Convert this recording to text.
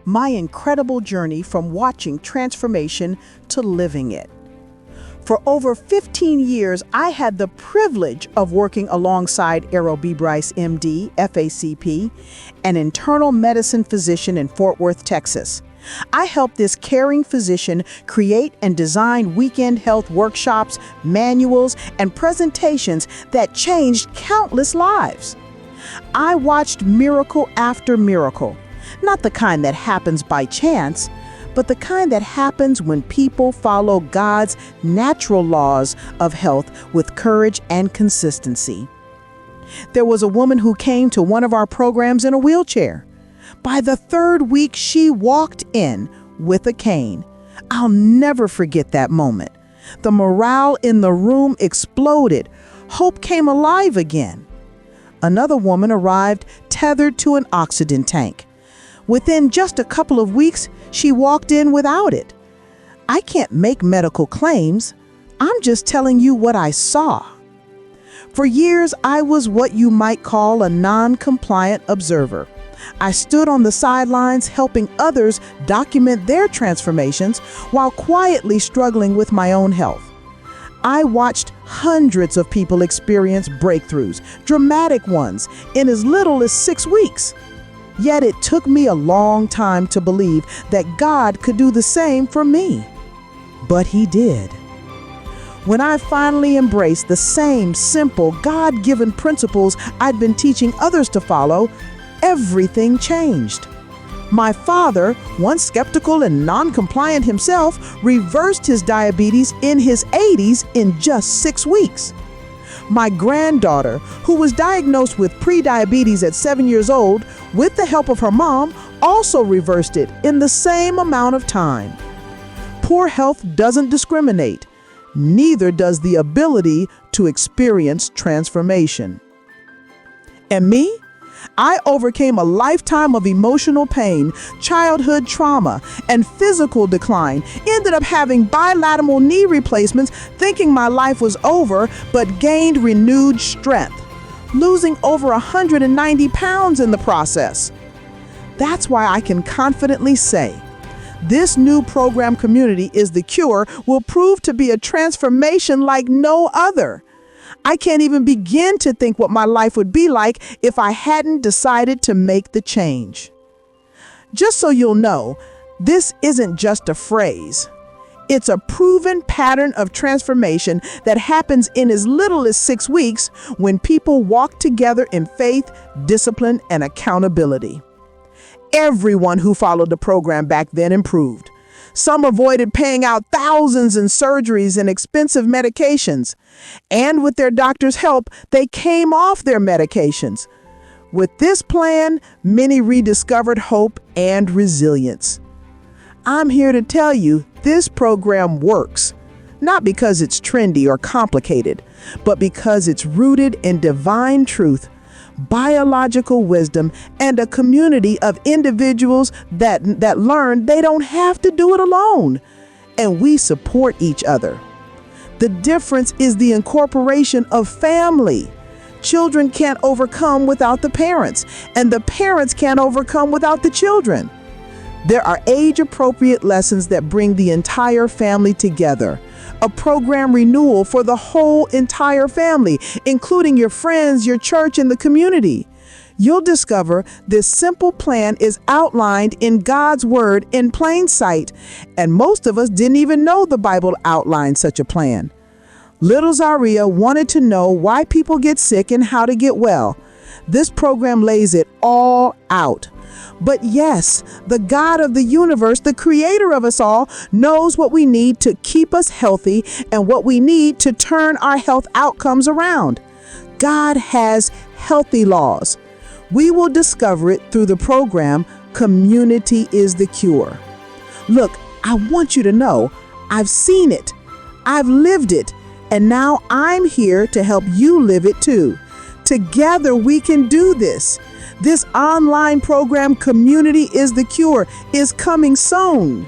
my incredible journey from watching transformation to living it. For over 15 years, I had the privilege of working alongside Errol B. Bryce, MD, FACP, an internal medicine physician in Fort Worth, Texas. I helped this caring physician create and design weekend health workshops, manuals, and presentations that changed countless lives. I watched miracle after miracle, not the kind that happens by chance, but the kind that happens when people follow God's natural laws of health with courage and consistency. There was a woman who came to one of our programs in a wheelchair. By the third week, she walked in with a cane. I'll never forget that moment. The morale in the room exploded. Hope came alive again. Another woman arrived tethered to an oxygen tank. Within just a couple of weeks, she walked in without it. I can't make medical claims. I'm just telling you what I saw. For years, I was what you might call a non-compliant observer. I stood on the sidelines helping others document their transformations while quietly struggling with my own health. I watched hundreds of people experience breakthroughs, dramatic ones, in as little as 6 weeks. Yet it took me a long time to believe that God could do the same for me. But He did. When I finally embraced the same simple, God-given principles I'd been teaching others to follow, everything changed. My father, once skeptical and non-compliant himself, reversed his diabetes in his 80s in just 6 weeks. My granddaughter, who was diagnosed with prediabetes at 7 years old, with the help of her mom, also reversed it in the same amount of time. Poor health doesn't discriminate. Neither does the ability to experience transformation. And me? I overcame a lifetime of emotional pain, childhood trauma, and physical decline, ended up having bilateral knee replacements, thinking my life was over, but gained renewed strength, losing over 190 pounds in the process. That's why I can confidently say, this new program community is the cure, will prove to be a transformation like no other. I can't even begin to think what my life would be like if I hadn't decided to make the change. Just so you'll know, this isn't just a phrase. It's a proven pattern of transformation that happens in as little as 6 weeks when people walk together in faith, discipline, and accountability. Everyone who followed the program back then improved. Some avoided paying out thousands in surgeries and expensive medications. And with their doctor's help, they came off their medications. With this plan, many rediscovered hope and resilience. I'm here to tell you this program works, not because it's trendy or complicated, but because it's rooted in divine truth, biological wisdom, and a community of individuals that learn they don't have to do it alone. And we support each other. The difference is the incorporation of family. Children can't overcome without the parents, and the parents can't overcome without the children. There are age-appropriate lessons that bring the entire family together. A program renewal for the whole entire family, including your friends, your church, and the community. You'll discover this simple plan is outlined in God's Word in plain sight, and most of us didn't even know the Bible outlined such a plan. Little Zaria wanted to know why people get sick and how to get well. This program lays it all out. But yes, the God of the universe, the creator of us all, knows what we need to keep us healthy and what we need to turn our health outcomes around. God has healthy laws. We will discover it through the program, Community is the Cure. Look, I want you to know, I've seen it, I've lived it, and now I'm here to help you live it too. Together we can do this. This online program, Community is the Cure, is coming soon.